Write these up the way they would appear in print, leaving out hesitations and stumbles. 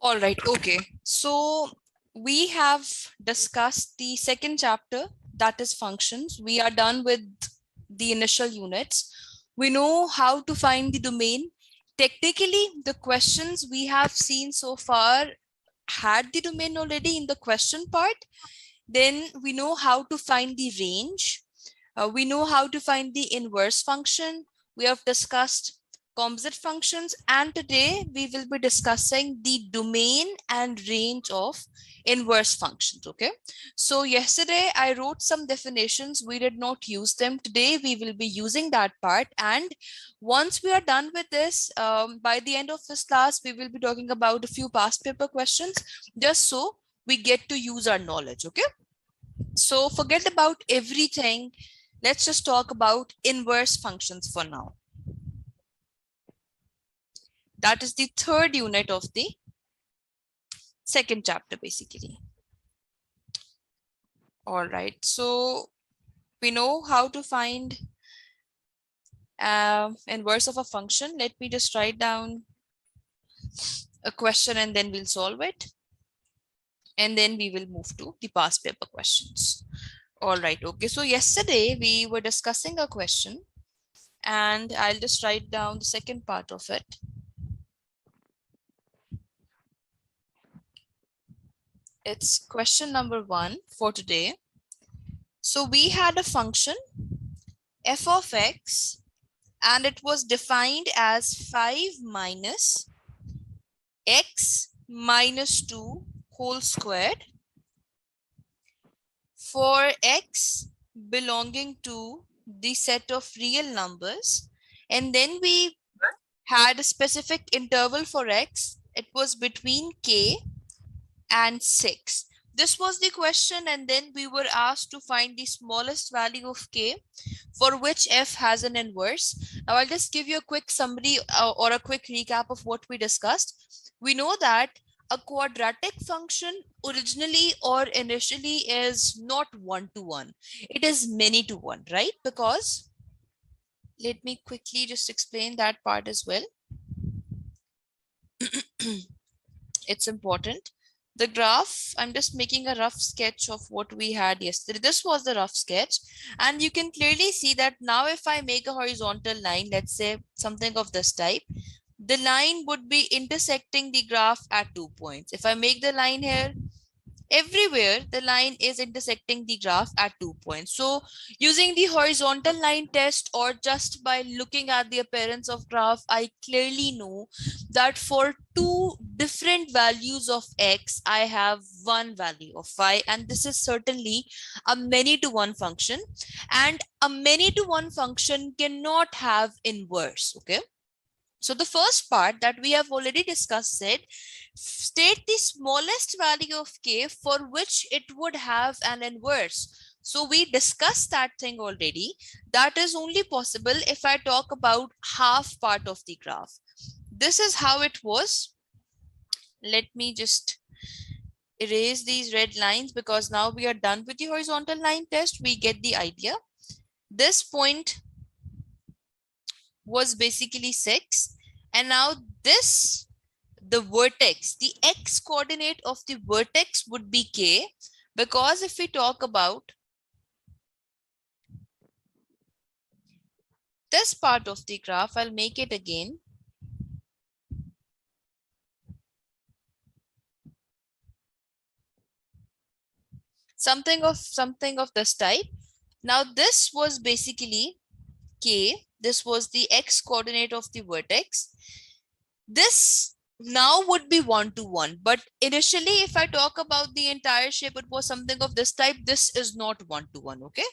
All right, okay. So we have discussed the second chapter, that is functions. We are done with the initial units. We know how to find the domain. Technically, the questions we have seen so far had the domain already in the question part. Then we know how to find the range. We know how to find the inverse function. We have discussed composite functions, and today we will be discussing the domain and range of inverse functions. Okay, so yesterday I wrote some definitions. We did not use them. Today we will be using that part, and once we are done with this, by the end of this class we will be talking about a few past paper questions, just so we get to use our knowledge. Okay, so forget about everything. Let's just talk about inverse functions for now. That is the third unit of the second chapter, basically. All right, so we know how to find inverse of a function. Let me just write down a question and then we'll solve it. And then we will move to the past paper questions. All right, okay. So yesterday we were discussing a question, and I'll just write down the second part of it. It's question number 1 for today. So we had a function f of x, and it was defined as 5 minus x minus 2 whole squared for x belonging to the set of real numbers. And then we had a specific interval for x. It was between k and 6. This was the question, and then we were asked to find the smallest value of k for which f has an inverse. Now I'll just give you a quick summary or a quick recap of what we discussed. We know that a quadratic function originally or initially is not one-to-one. It is many-to-one, right? Because let me quickly just explain that part as well. It's important. The graph, I'm just making a rough sketch of what we had yesterday. This was the rough sketch, and you can clearly see that now if I make a horizontal line, let's say something of this type, the line would be intersecting the graph at 2 points. If I make the line here, everywhere the line is intersecting the graph at 2 points. So using the horizontal line test or just by looking at the appearance of graph, I clearly know that for two different values of x, I have one value of y, and this is certainly a many-to-one function, and a many-to-one function cannot have inverse. Okay, so the first part that we have already discussed said, state the smallest value of k for which it would have an inverse. So we discussed that thing already. That is only possible if I talk about half part of the graph. This is how it was. Let me just erase these red lines because now we are done with the horizontal line test. We get the idea. This point was basically 6, and now this, the vertex, the x coordinate of the vertex would be k, because if we talk about this part of the graph, I'll make it again. Something of this type. Now this was basically k. This was the x coordinate of the vertex. This now would be 1-to-1, but initially if I talk about the entire shape, it was something of this type. This is not 1-to-1. Okay,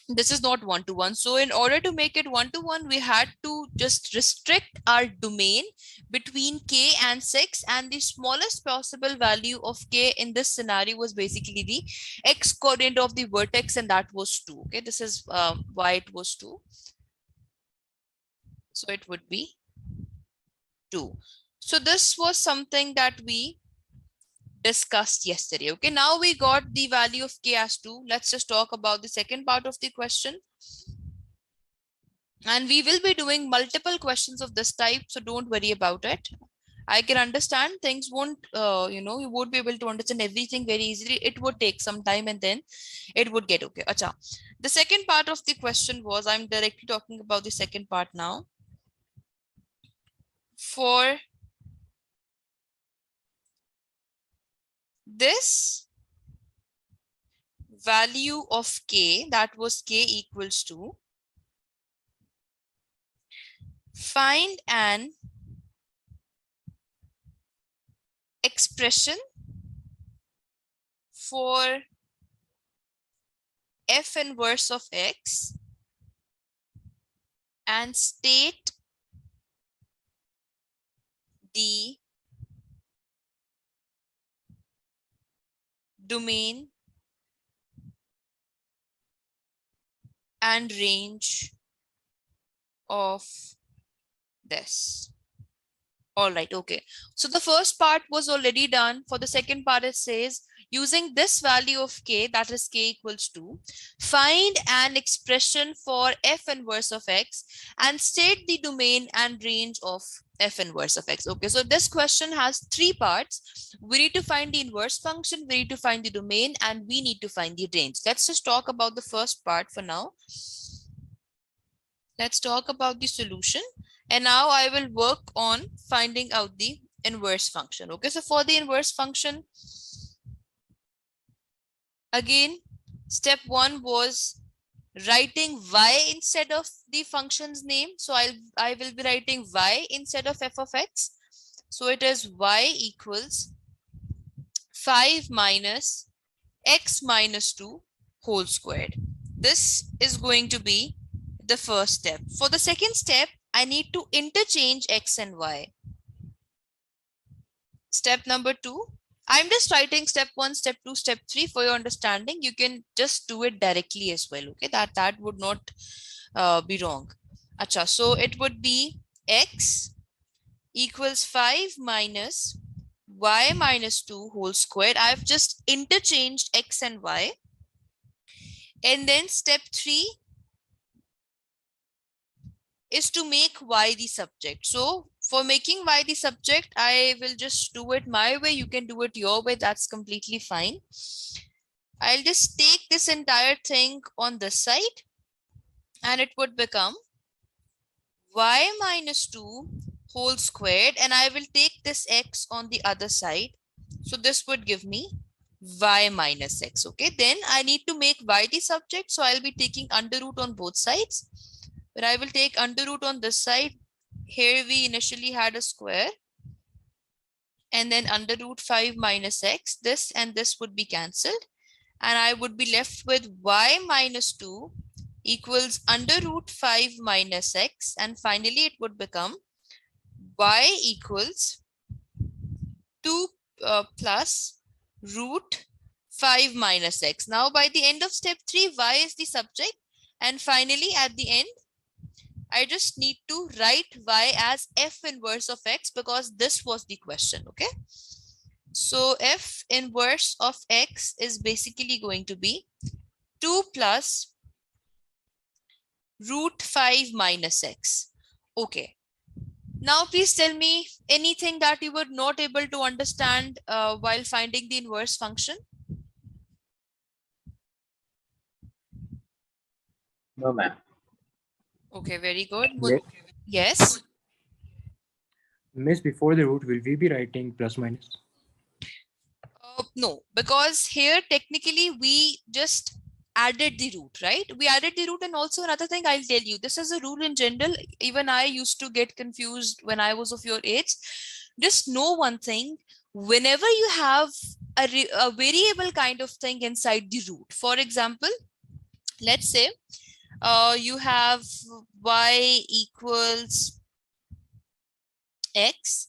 this is not 1-to-1. So in order to make it 1-to-1, we had to just restrict our domain between k and 6, and the smallest possible value of k in this scenario was basically the x coordinate of the vertex, and that was 2. Okay, this is why it was 2. So it would be 2. So this was something that we discussed yesterday. Okay, now we got the value of k as 2. Let's just talk about the second part of the question. And we will be doing multiple questions of this type, so don't worry about it. I can understand things won't, you won't be able to understand everything very easily. It would take some time and then it would get okay. Acha. The second part of the question was, I'm directly talking about the second part now. For this value of k, that was k equals to, find an expression for f inverse of x and state the domain and range of this. All right, okay. So the first part was already done. For the second part, it says, using this value of k, that is k equals to, find an expression for f inverse of x and state the domain and range of f inverse of x. Okay, so this question has three parts. We need to find the inverse function, we need to find the domain, and we need to find the range. Let's just talk about the first part for now. Let's talk about the solution. And now I will work on finding out the inverse function. Okay, so for the inverse function, again, step one was writing y instead of the function's name. So I will be writing y instead of f of x. So it is y equals 5 minus x minus 2 whole squared. This is going to be the first step. For the second step, I need to interchange x and y. Step number 2, I'm just writing step 1, step 2, step 3 for your understanding. You can just do it directly as well. Okay, that would not be wrong. Acha, so it would be x equals 5 minus y minus 2 whole squared. I've just interchanged x and y. And then step 3 is to make y the subject. So for making y the subject, I will just do it my way. You can do it your way. That's completely fine. I'll just take this entire thing on this side and it would become y minus 2 whole squared, and I will take this x on the other side. So this would give me y minus x. Okay, then I need to make y the subject. So I'll be taking under root on both sides. But I will take under root on this side. Here we initially had a square. And then under root 5 minus x, this and this would be cancelled. And I would be left with y minus 2 equals under root 5 minus x. And finally, it would become y equals 2 plus root 5 minus x. Now, by the end of step 3, y is the subject. And finally, at the end, I just need to write y as f inverse of x because this was the question, okay? So f inverse of x is basically going to be 2 plus root 5 minus x. Okay. Now please tell me anything that you were not able to understand while finding the inverse function. No, ma'am. Okay, very good. Miss, Yes. Miss, before the root, will we be writing plus minus? No, because here technically we just added the root, right? We added the root, and also another thing I'll tell you, this is a rule in general. Even I used to get confused when I was of your age. Just know one thing, whenever you have a variable kind of thing inside the root, for example, let's say you have y equals x,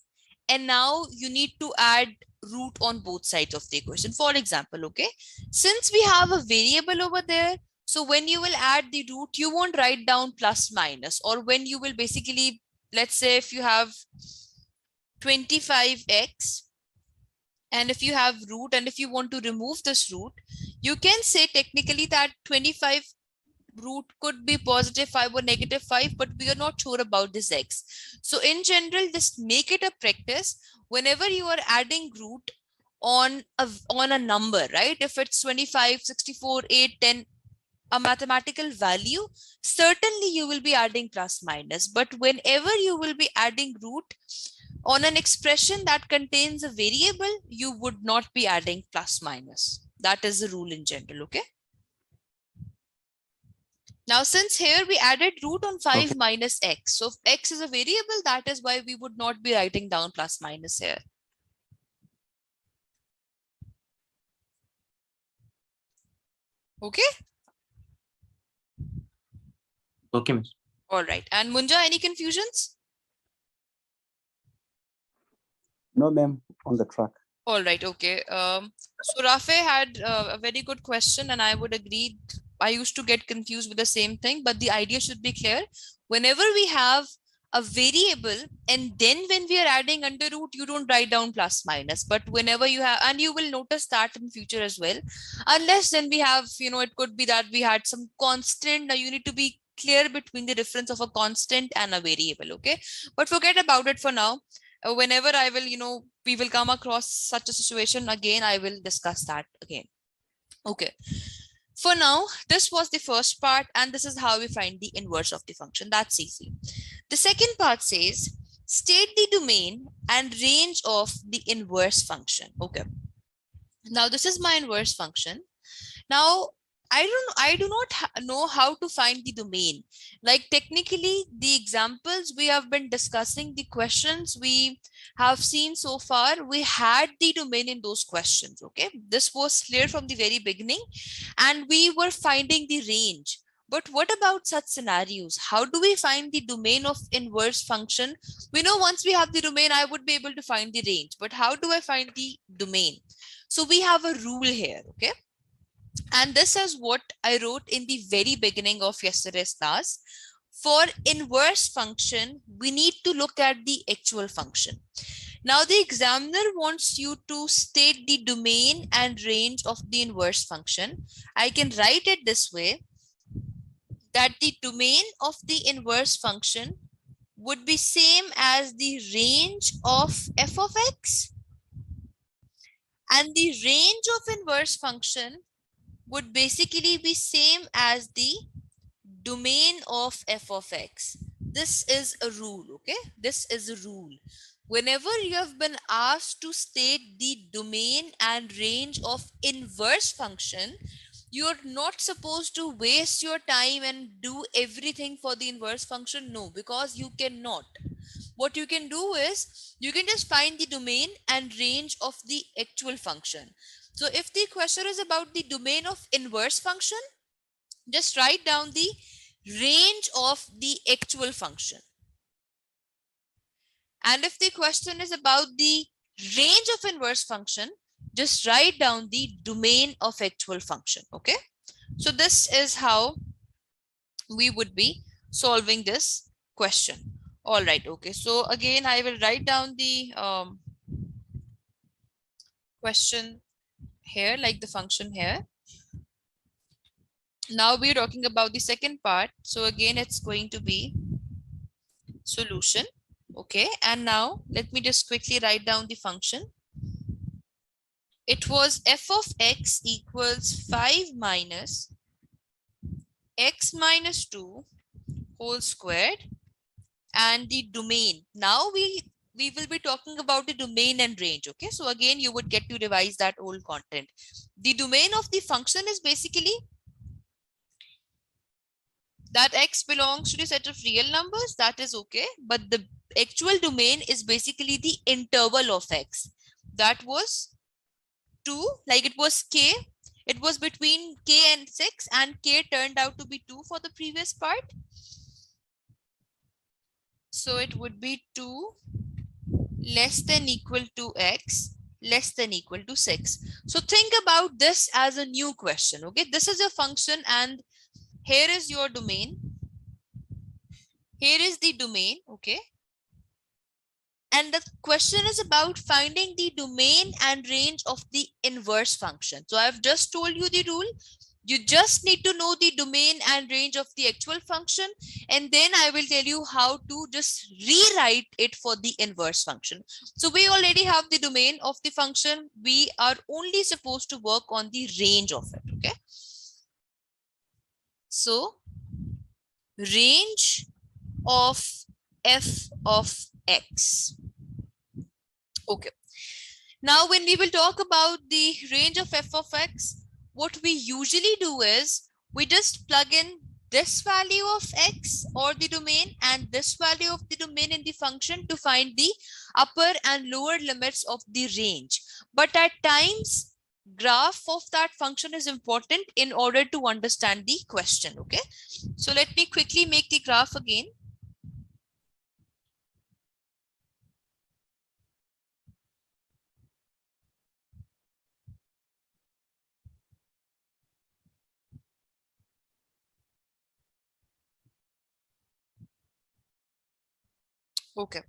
and now you need to add root on both sides of the equation. For example, okay, since we have a variable over there, so when you will add the root, you won't write down plus minus, or when you will basically, let's say if you have 25x and if you have root, and if you want to remove this root, you can say technically that 25 root could be +5 or -5, but we are not sure about this x. So in general, just make it a practice whenever you are adding root on a number, right? If it's 25, 64, 8, 10, a mathematical value, certainly you will be adding plus minus. But whenever you will be adding root on an expression that contains a variable, you would not be adding plus minus. That is the rule in general, okay? Now, since here we added root on 5 Okay. minus x, so if x is a variable, that is why we would not be writing down plus minus here. Okay? Okay, miss. All right. And Munja, any confusions? No, ma'am, on the track. All right. Okay. So Rafe had a very good question, and I would agree. I used to get confused with the same thing, but the idea should be clear. Whenever we have a variable, and then when we are adding under root, you don't write down plus minus. But whenever you have, and you will notice that in future as well, unless then we have, it could be that we had some constant. Now you need to be clear between the difference of a constant and a variable. Okay, but forget about it for now. Whenever I will, we will come across such a situation again, I will discuss that again. Okay. For now, this was the first part, and this is how we find the inverse of the function. That's easy. The second part says, state the domain and range of the inverse function. Okay. Now, this is my inverse function. Now, I do not know how to find the domain. Like technically the examples we have been discussing, the questions we have seen so far, we had the domain in those questions. Okay. This was clear from the very beginning, and we were finding the range. But what about such scenarios? How do we find the domain of inverse function? We know once we have the domain, I would be able to find the range, but how do I find the domain? So we have a rule here. Okay. And this is what I wrote in the very beginning of yesterday's class. For inverse function, we need to look at the actual function. Now the examiner wants you to state the domain and range of the inverse function. I can write it this way, that the domain of the inverse function would be same as the range of f of x, and the range of inverse function would basically be same as the domain of f of x. This is a rule, okay? This is a rule. Whenever you have been asked to state the domain and range of inverse function, you're not supposed to waste your time and do everything for the inverse function. No, because you cannot. What you can do is you can just find the domain and range of the actual function. So if the question is about the domain of inverse function, just write down the range of the actual function. And if the question is about the range of inverse function, just write down the domain of actual function. Okay. So this is how we would be solving this question. All right. Okay. So again, I will write down the question here, like the function here. Now we're talking about the second part. So again, it's going to be solution. Okay. And now let me just quickly write down the function. It was f of x equals 5 minus x minus 2 whole squared, and the domain. Now we will be talking about the domain and range. Okay. So again, you would get to revise that old content. The domain of the function is basically that x belongs to the set of real numbers. That is okay. But the actual domain is basically the interval of x. That was 2, like it was k. It was between k and 6, and k turned out to be 2 for the previous part. So it would be 2 less than equal to x less than equal to 6. So think about this as a new question. Okay. This is a function, and here is your domain. Here is the domain. Okay. And the question is about finding the domain and range of the inverse function. So I've just told you the rule. You just need to know the domain and range of the actual function, and then I will tell you how to just rewrite it for the inverse function. So we already have the domain of the function. We are only supposed to work on the range of it. Okay. So range of f of x. Okay. Now, when we will talk about the range of f of x, what we usually do is we just plug in this value of x or the domain and this value of the domain in the function to find the upper and lower limits of the range. But at times, graph of that function is important in order to understand the question. Okay. So let me quickly make the graph again. Okay.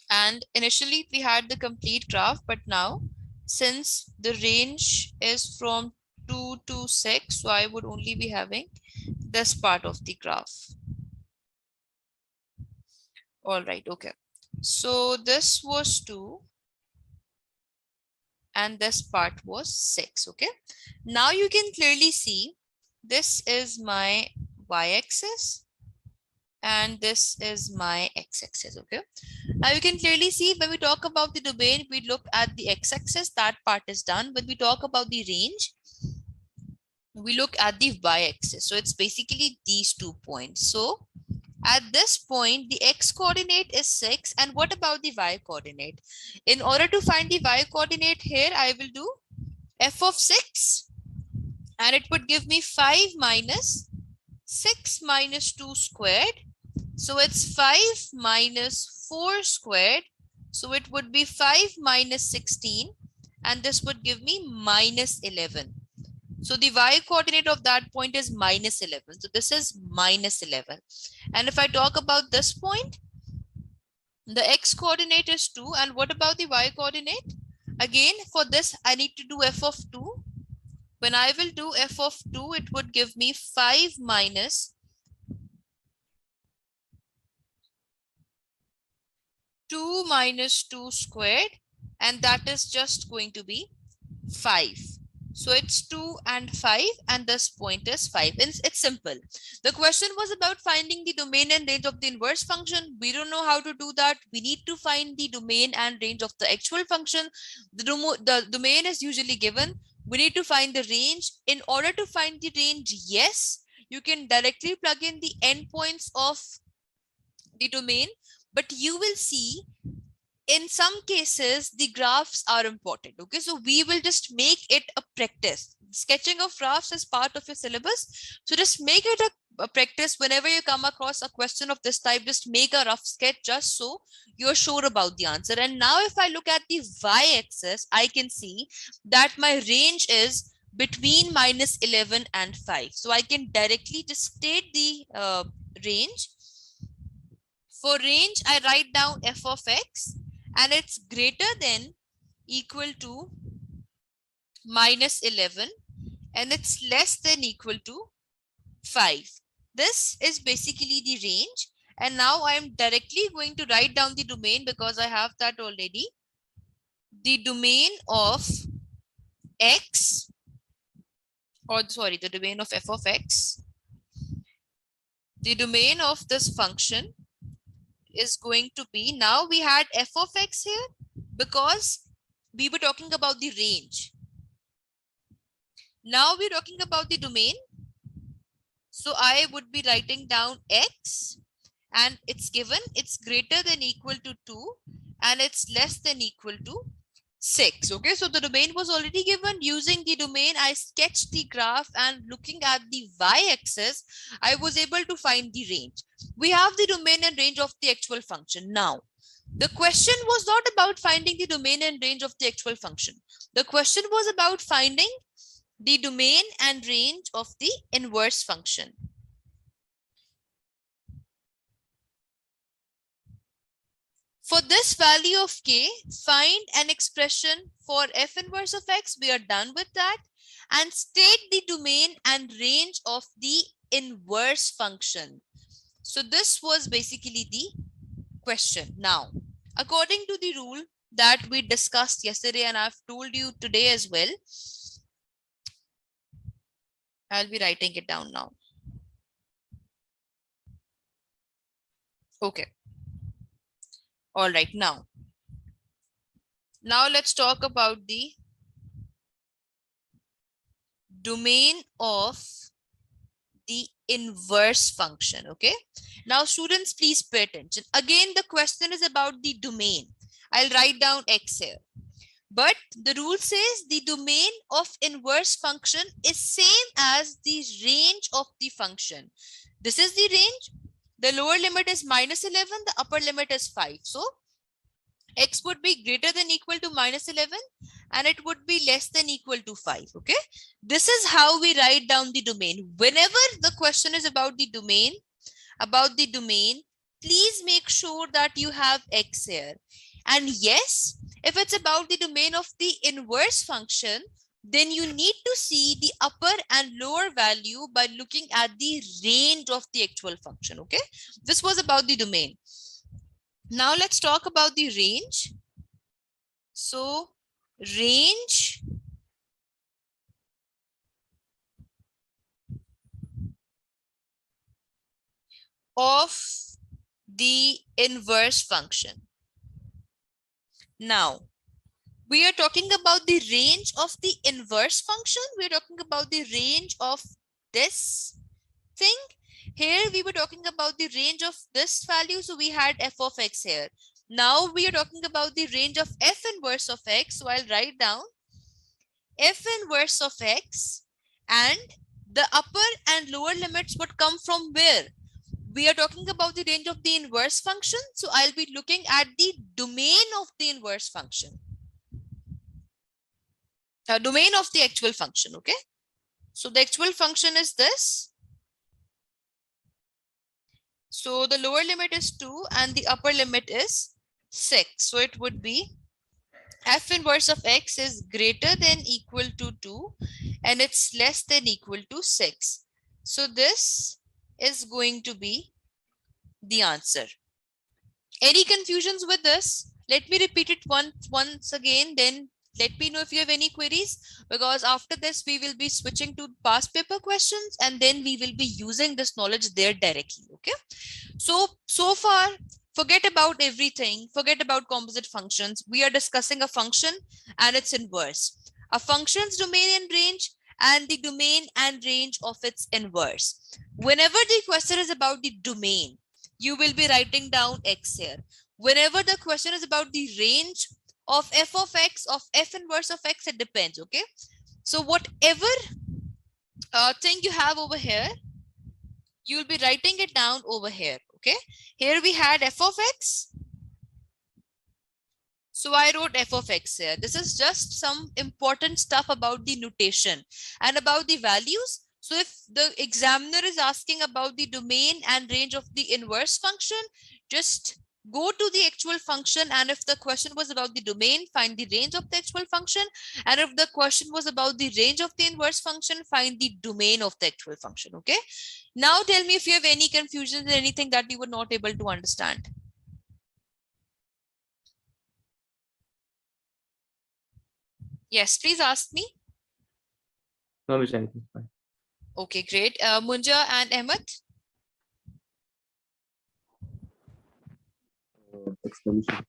And initially we had the complete graph, but now since the range is from 2 to 6, so I would only be having this part of the graph. All right, okay. So this was 2 and this part was 6, okay. Now you can clearly see this is my y-axis and this is my x-axis, okay. Now you can clearly see when we talk about the domain, we look at the x-axis, that part is done. When we talk about the range, we look at the y-axis. So it's basically these 2 points. So at this point, the x coordinate is 6. And what about the y coordinate? In order to find the y coordinate here, I will do f of 6 and it would give me 5 minus 6 minus 2 squared. So it's 5 minus 4 squared. So it would be 5 minus 16 and this would give me minus 11. So the y coordinate of that point is minus 11. So this is minus 11. And if I talk about this point, the x coordinate is 2. And what about the y coordinate? Again, for this, I need to do f of 2. When I will do f of 2, it would give me 5 minus 2 minus 2 squared, and that is just going to be 5. So it's 2 and 5 and this point is 5. It's simple. The question was about finding the domain and range of the inverse function. We don't know how to do that. We need to find the domain and range of the actual function. The domain is usually given. We need to find the range. In order to find the range, yes, you can directly plug in the endpoints of the domain, but you will see in some cases the graphs are important. Okay, so we will just make it a practice. Sketching of graphs is part of your syllabus, so just make it a practice. Whenever you come across a question of this type, just make a rough sketch just so you're sure about the answer. And now if I look at the y-axis, I can see that my range is between minus 11 and 5. So I can directly just state the range. For range, I write down f of x and it's greater than equal to minus 11 and it's less than equal to 5. This is basically the range. And now I am directly going to write down the domain because I have that already. The domain of x, or sorry, the domain of f of x, the domain of this function is going to be, now we had f of x here because we were talking about the range. Now we're talking about the domain. So I would be writing down x and it's given, it's greater than equal to 2 and it's less than equal to 6. Okay, so the domain was already given. Using the domain, I sketched the graph and looking at the y-axis, I was able to find the range. We have the domain and range of the actual function. Now, the question was not about finding the domain and range of the actual function. The question was about finding the domain and range of the inverse function. For this value of k, find an expression for f inverse of x. We are done with that. and state the domain and range of the inverse function. So this was basically the question. Now, according to the rule that we discussed yesterday and I've told you today as well, I'll be writing it down now. Okay. All right. Now let's talk about the domain of the inverse function. Okay. Now, students, please pay attention. Again, the question is about the domain. I'll write down X here. But the rule says the domain of inverse function is same as the range of the function. This is the range. The lower limit is -11. The upper limit is 5. So X would be greater than equal to -11 and it would be less than equal to 5. Okay. This is how we write down the domain. Whenever the question is about the domain, please make sure that you have X here. And yes, if it's about the domain of the inverse function, then you need to see the upper and lower value by looking at the range of the actual function. Okay. This was about the domain. Now let's talk about the range. So range of the inverse function. Now we are talking about the range of the inverse function. We are talking about the range of this thing. Here we were talking about the range of this value. So we had f of x here. Now we are talking about the range of f inverse of x. So I'll write down f inverse of x, and the upper and lower limits would come from where? We are talking about the range of the inverse function. So I'll be looking at the domain of the inverse function. Domain of the actual function. Okay. So the actual function is this. So the lower limit is 2 and the upper limit is 6. So it would be f inverse of x is greater than equal to 2 and it's less than equal to 6. So this is going to be the answer. Any confusions with this? Let me repeat it once again, then let me know if you have any queries, because after this we will be switching to past paper questions and then we will be using this knowledge there directly. Okay. So far, forget about everything. Forget about composite functions. We are discussing a function and its inverse. A function's domain and range and the domain and range of its inverse. Whenever the question is about the domain, you will be writing down X here. Whenever the question is about the range of f of x, of f inverse of x, it depends. Okay. So whatever thing you have over here, you'll be writing it down over here. Okay. Here we had f of x. So I wrote f of x here. This is just some important stuff about the notation and about the values. So if the examiner is asking about the domain and range of the inverse function, just go to the actual function, and if the question was about the domain, find the range of the actual function, and if the question was about the range of the inverse function, find the domain of the actual function. Okay. Now tell me if you have any confusions, anything that you were not able to understand. Yes, please ask me. No, Miss, anything fine. Okay, great. Munja and Ahmed. Explanation.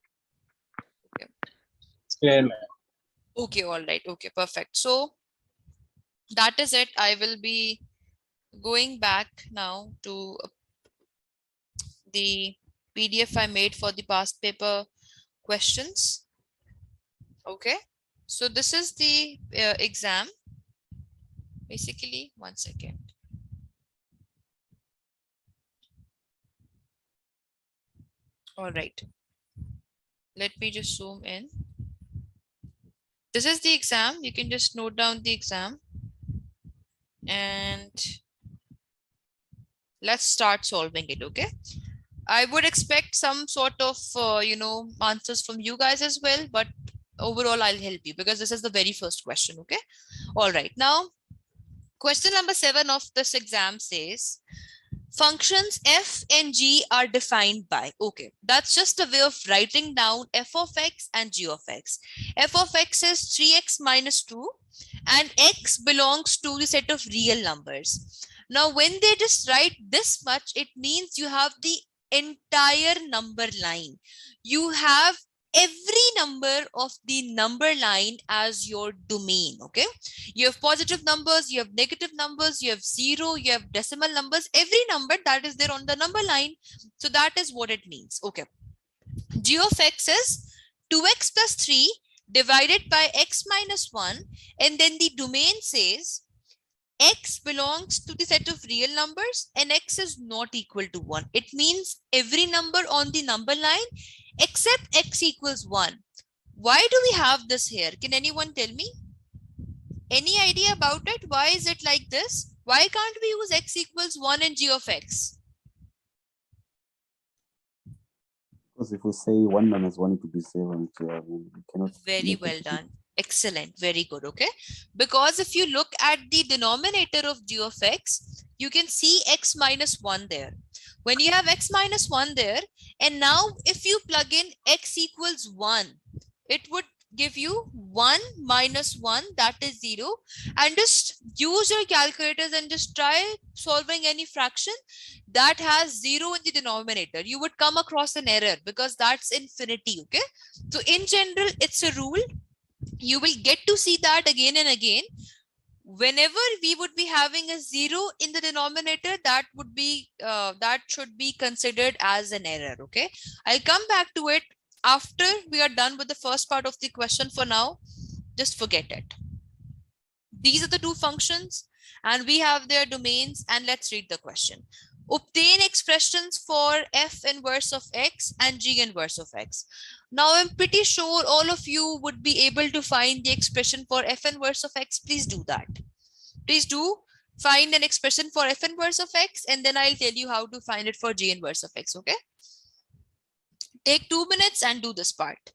Okay, all right. Okay, perfect. So that is it. I will be going back now to the PDF I made for the past paper questions. Okay, so this is the exam. Basically, 1 second. All right. Let me just zoom in. This is the exam. You can just note down the exam. And let's start solving it. Okay. I would expect some sort of, answers from you guys as well, but overall I'll help you because this is the very first question. Okay. All right. Now, question number 7 of this exam says, functions f and g are defined by. Okay, that's just a way of writing down f of x and g of x. F of x is 3x minus 2 and x belongs to the set of real numbers. Now, when they just write this much, it means you have the entire number line. You have every number of the number line as your domain. Okay, you have positive numbers, you have negative numbers, you have zero, you have decimal numbers, every number that is there on the number line. So that is what it means. Okay, g of x is 2x plus 3 divided by x minus 1, and then the domain says x belongs to the set of real numbers and x is not equal to 1. It means every number on the number line except x equals 1. Why do we have this here? Can anyone tell me? Any idea about it? Why is it like this? Why can't we use x equals 1 and g of x? Because if we say 1 minus 1, it would be 7. So we cannot. Very well done. Excellent. Very good. Okay. Because if you look at the denominator of g of x, you can see x minus 1 there. When you have x minus 1 there, and now if you plug in x equals 1, it would give you 1 minus 1, that is 0. And just use your calculators and just try solving any fraction that has 0 in the denominator. You would come across an error because that's infinity. Okay. So in general, it's a rule. You will get to see that again and again. Whenever we would be having a 0 in the denominator, that would be that should be considered as an error. Okay, I'll come back to it after we are done with the first part of the question. For now, just forget it. These are the two functions and we have their domains, and let's read the question. Obtain expressions for f inverse of x and g inverse of x. Now, I'm pretty sure all of you would be able to find the expression for f inverse of x. Please do that. Please do find an expression for f inverse of x, and then I'll tell you how to find it for g inverse of x. Okay. Take 2 minutes and do this part.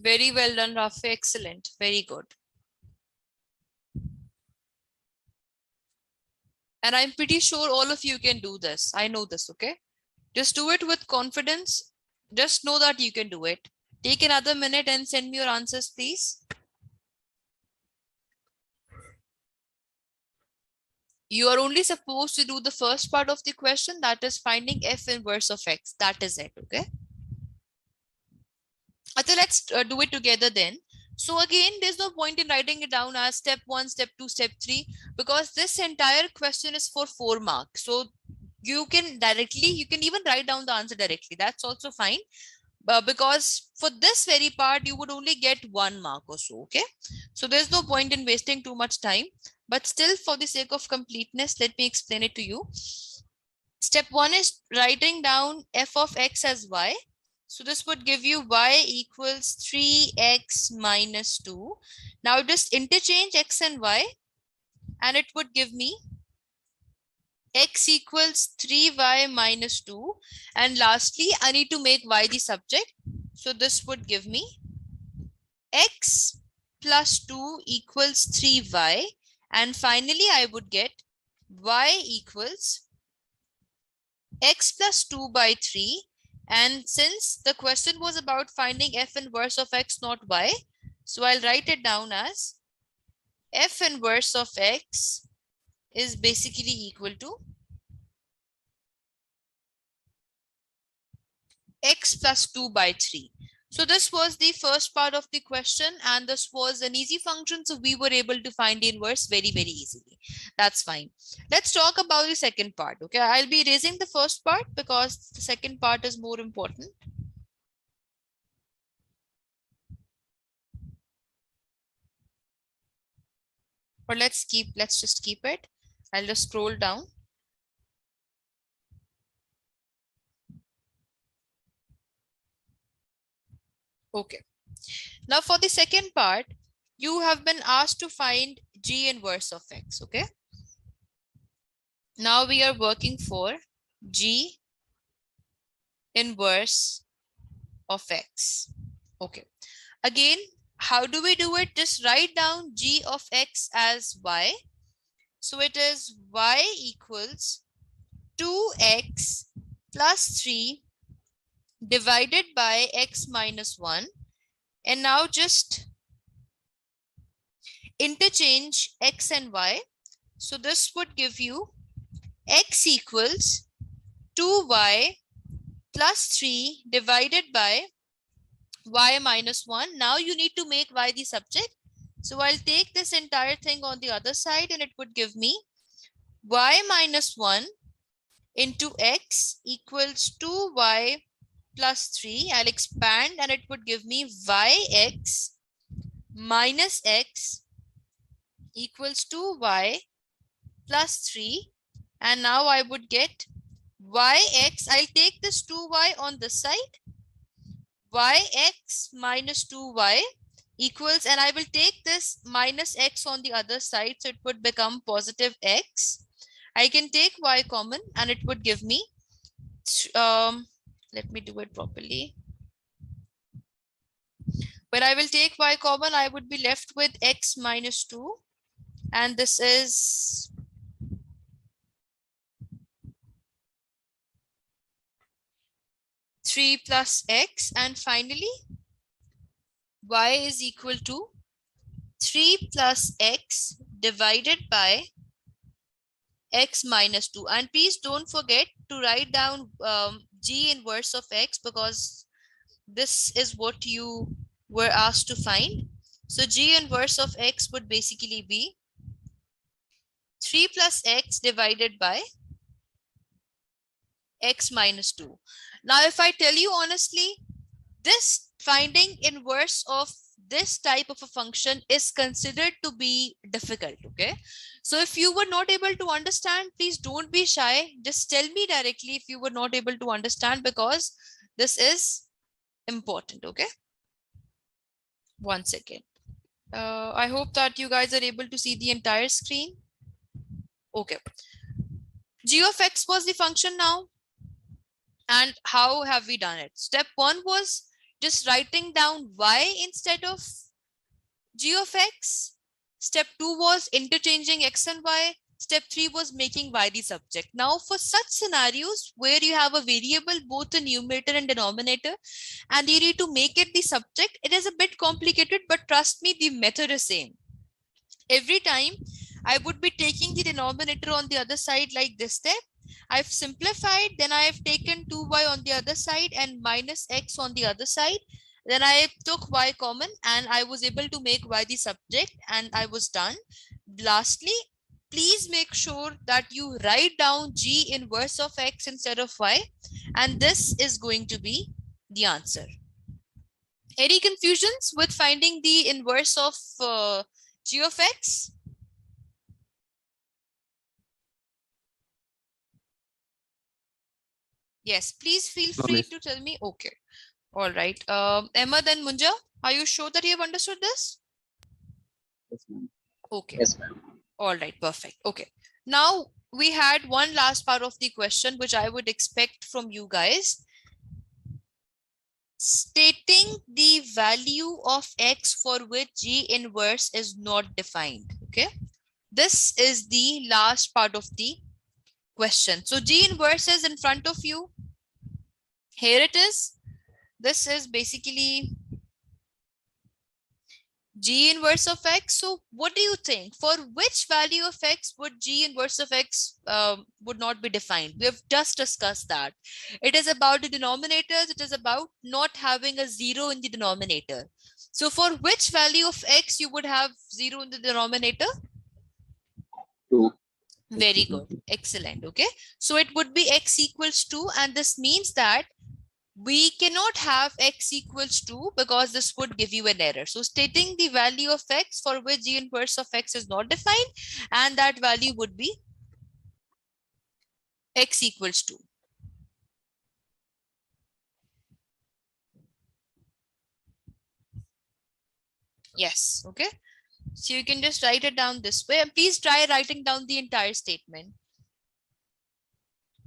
Very well done, Rafi. Excellent. Very good. And I'm pretty sure all of you can do this. I know this. Okay. Just do it with confidence. Just know that you can do it. Take another minute and send me your answers, please. You are only supposed to do the first part of the question, that is finding f inverse of x. That is it. Okay. Okay, let's do it together then. So again, there's no point in writing it down as step 1, step 2, step 3, because this entire question is for 4 marks. So you can even write down the answer directly. That's also fine. Because for this very part, you would only get 1 mark or so. Okay. So there's no point in wasting too much time. But still, for the sake of completeness, let me explain it to you. Step 1 is writing down f of x as y. So this would give you y equals 3x minus 2. Now just interchange x and y, and it would give me x equals 3y minus 2. And lastly, I need to make y the subject. So this would give me x plus 2 equals 3y. And finally, I would get y equals x plus 2 by 3. And since the question was about finding f inverse of x, not y, so I'll write it down as f inverse of x is basically equal to x plus 2 by 3. So this was the first part of the question, and this was an easy function. So we were able to find the inverse very, very easily. That's fine. Let's talk about the second part. Okay, I'll be raising the first part because the second part is more important. Or let's just keep it. I'll just scroll down. Okay. Now for the second part, you have been asked to find g inverse of x. Okay. Now we are working for g inverse of x. Okay. Again, how do we do it? Just write down g of x as y. So it is y equals 2x plus 3 divided by x minus 1. And now just interchange x and y. So this would give you x equals 2y plus 3 divided by y minus 1. Now you need to make y the subject. So I'll take this entire thing on the other side and it would give me y minus 1 into x equals 2y plus 3. I'll expand and it would give me yx minus x equals 2y plus 3. And now I would get yx. I'll take this 2y on this side. Yx minus 2y equals, and I will take this minus x on the other side. So it would become positive x. I can take y common and it would give me, let me do it properly. When I will take y common, I would be left with x minus 2. And this is 3 plus x. And finally, y is equal to 3 plus x divided by x minus 2. And please don't forget to write down g inverse of x, because this is what you were asked to find. So g inverse of x would basically be 3 plus x divided by x minus 2. Now, if I tell you honestly, this finding inverse of this type of a function is considered to be difficult. Okay, so if you were not able to understand, please don't be shy. Just tell me directly if you were not able to understand, because this is important. Okay, one second. I hope that you guys are able to see the entire screen. Okay, g of x was the function now. And how have we done it? Step 1 was just writing down y instead of g of x. Step 2 was interchanging x and y. Step 3 was making y the subject. Now, for such scenarios where you have a variable, both the numerator and denominator, and you need to make it the subject, it is a bit complicated, but trust me, the method is same. Every time I would be taking the denominator on the other side like this step. I've simplified, then I have taken 2y on the other side and minus x on the other side. Then I took y common and I was able to make y the subject and I was done. Lastly, please make sure that you write down g inverse of x instead of y, and this is going to be the answer. Any confusions with finding the inverse of g of x? Yes, please feel free to tell me. Okay. All right. Emma, then Munja, are you sure that you have understood this? Yes, ma'am. Okay. Yes, ma'am. All right. Perfect. Okay. Now we had one last part of the question, which I would expect from you guys. Stating the value of x for which g inverse is not defined. Okay. This is the last part of the question. So G inverse is in front of you. Here it is. This is basically G inverse of x. So what do you think? For which value of x would G inverse of x would not be defined? We have just discussed that. It is about the denominators. It is about not having a zero in the denominator. So for which value of x you would have zero in the denominator? 2. Very good. Excellent. Okay. So it would be x equals 2. And this means that we cannot have x equals 2 because this would give you an error. So stating the value of x for which G inverse of x is not defined, and that value would be x equals 2. Yes. Okay. So you can just write it down this way. And please try writing down the entire statement.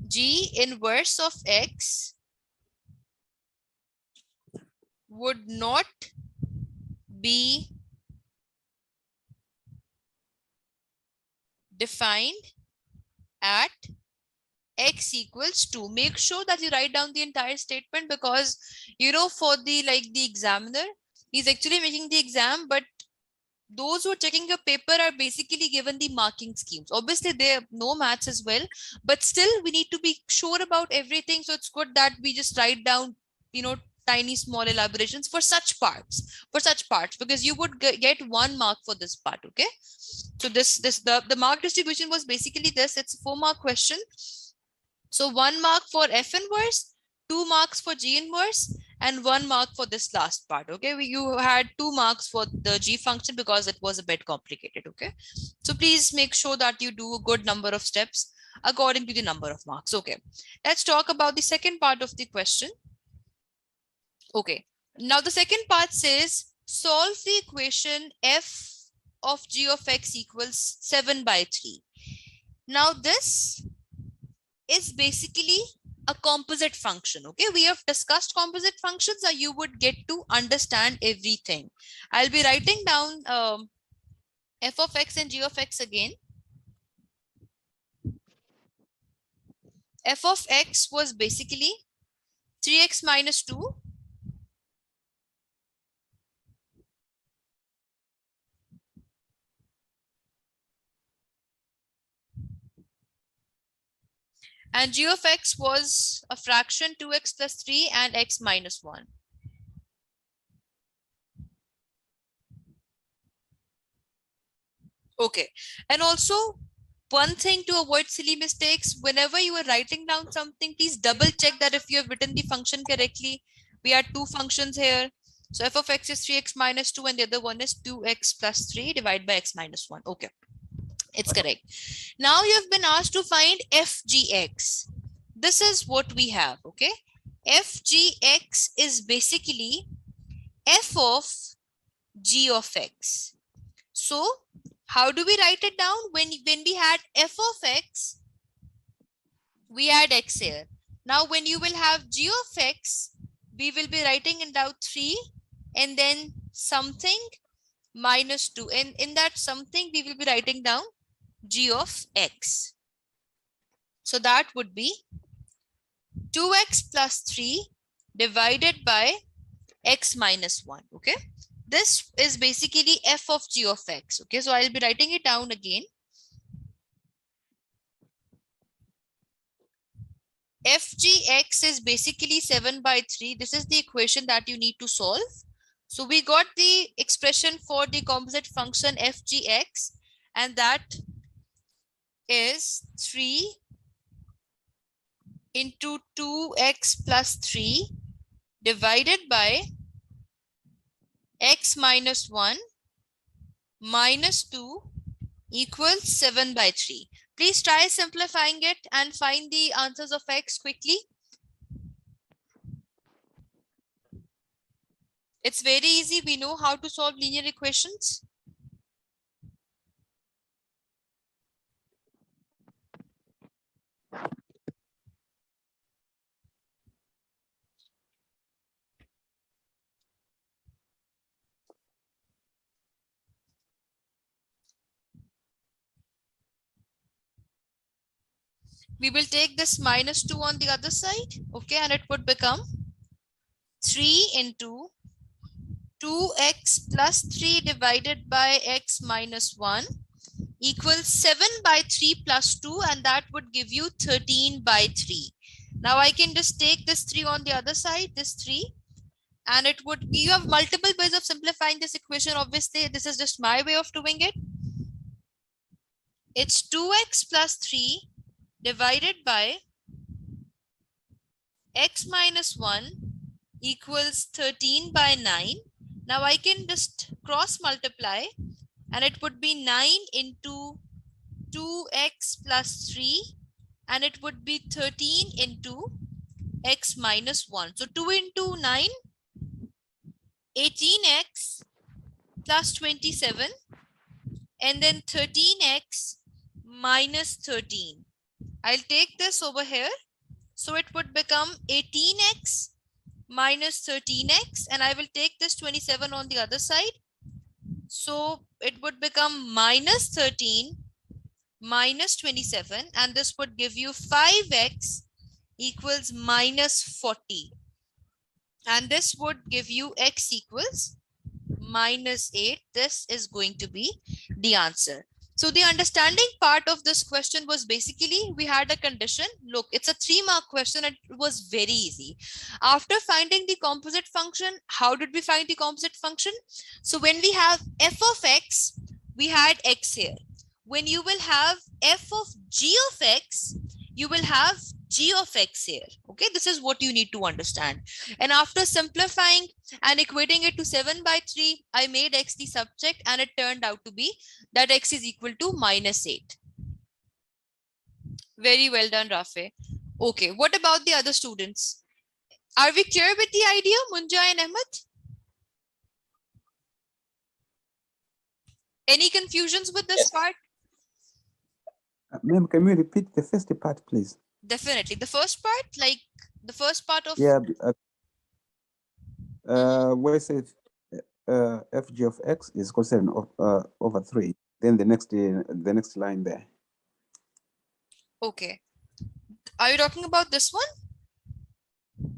G inverse of x would not be defined at x equals 2. Make sure that you write down the entire statement, because for the examiner, he's actually making the exam, but those who are checking your paper are basically given the marking schemes. Obviously they know maths as well, but still we need to be sure about everything. So it's good that we just write down tiny small elaborations for such parts, because you would get 1 mark for this part. Okay, so the mark distribution was basically this. It's a 4-mark question. So 1 mark for F inverse, 2 marks for G inverse, and 1 mark for this last part. Okay, you had 2 marks for the G function because it was a bit complicated. Okay, so please make sure that you do a good number of steps according to the number of marks. Okay, let's talk about the second part of the question. Okay, now the second part says solve the equation f of g of x equals 7/3. Now this is basically a composite function. Okay, we have discussed composite functions, so you would get to understand everything. I'll be writing down f of x and g of x again. F of x was basically 3x minus 2 and g of x was a fraction 2x plus 3 and x minus 1. Okay, and also one thing to avoid silly mistakes, whenever you are writing down something, please double check that if you have written the function correctly. We had 2 functions here. So f of x is 3x minus 2 and the other one is 2x plus 3 divided by x minus 1. Okay, it's correct. Now you have been asked to find fgx. This is what we have. Okay, fgx is basically f of g of x. So how do we write it down? When we had f of x, we had x here. Now when you will have g of x, we will be writing it down 3 and then something minus 2. And in that something, we will be writing down g of x. So that would be 2x plus 3 divided by x minus 1. Okay, this is basically f of g of x. Okay, so I'll be writing it down again. fgx is basically 7/3. This is the equation that you need to solve. So we got the expression for the composite function fgx, and that is 3 into 2x plus 3 divided by x minus 1 minus 2 equals 7/3. Please try simplifying it and find the answers of x quickly. It's very easy. We know how to solve linear equations. We will take this -2 on the other side, okay, and it would become 3 into 2x plus 3 divided by x minus 1 equals 7 by 3 plus 2, and that would give you 13 by 3. Now I can just take this 3 on the other side, this 3, and it would, you have multiple ways of simplifying this equation. Obviously, this is just my way of doing it. It's 2x plus 3 divided by x minus 1 equals 13 by 9. Now I can just cross multiply, and it would be 9 into 2x plus 3, and it would be 13 into x minus 1. So 2 into 9, 18x plus 27, and then 13x minus 13. I'll take this over here. So it would become 18x minus 13x, and I will take this 27 on the other side. So it would become minus 13 minus 27, and this would give you 5x equals minus 40. And this would give you x equals minus 8. This is going to be the answer. So the understanding part of this question was basically we had a condition. Look, it's a 3-mark question and it was very easy. After finding the composite function, how did we find the composite function? So when we have f of x, we had x here. When you will have f of g of x, you will have g of x here. Okay, this is what you need to understand. And after simplifying and equating it to 7 by 3, I made x the subject, and it turned out to be that x is equal to minus 8. Very well done, Rafe. Okay, what about the other students? Are we clear with the idea, Munja and Ahmed? Any confusions with this part? Ma'am, can you repeat the first part, please? Definitely. The first part, like the first part of... Yeah. Where it says fg of x is equal to 7 over 3. Then the next line there. Okay. Are you talking about this one?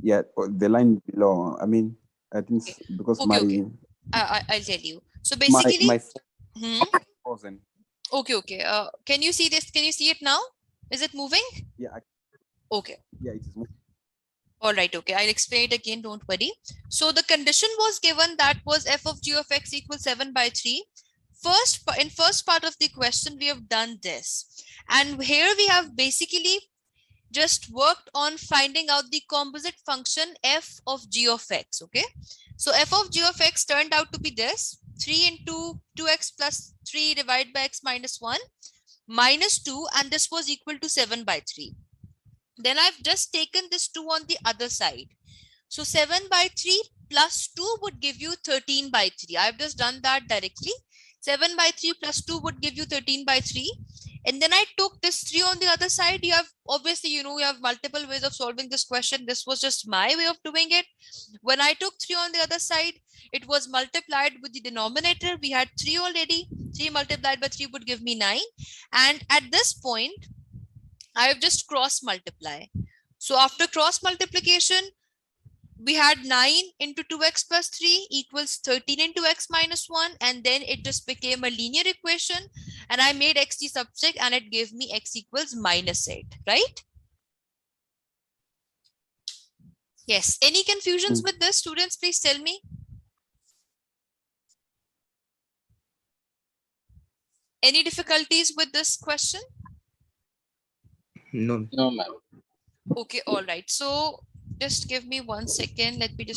Yeah, the line below. I mean, I didn't because Okay. I'll tell you. So basically, my frozen. Okay. Can you see this? Can you see it now? Is it moving? Yeah. Okay. Yeah, it is moving. All right. Okay. I'll explain it again. Don't worry. So the condition was given, that was f of g of x equals 7 by 3. In first part of the question, we have done this. And here we have basically just worked on finding out the composite function f of g of x. Okay. So f of g of x turned out to be this: 3 into 2x plus 3 divided by x minus 1 minus 2, and this was equal to 7 by 3. Then I've just taken this 2 on the other side. So 7 by 3 plus 2 would give you 13 by 3. I've just done that directly. 7 by 3 plus 2 would give you 13 by 3. And then I took this 3 on the other side. You have obviously, you have multiple ways of solving this question. This was just my way of doing it. When I took 3 on the other side, it was multiplied with the denominator. We had 3 already. 3 multiplied by 3 would give me 9. And at this point, I have just cross multiply. So after cross multiplication, we had 9 into 2x plus 3 equals 13 into x minus 1, and then it just became a linear equation, and I made x the subject, and it gave me x equals minus 8, right? Yes. Any confusions with this, students? Please tell me. Any difficulties with this question? No, No, ma'am. Okay, all right. So just give me 1 second. Let me just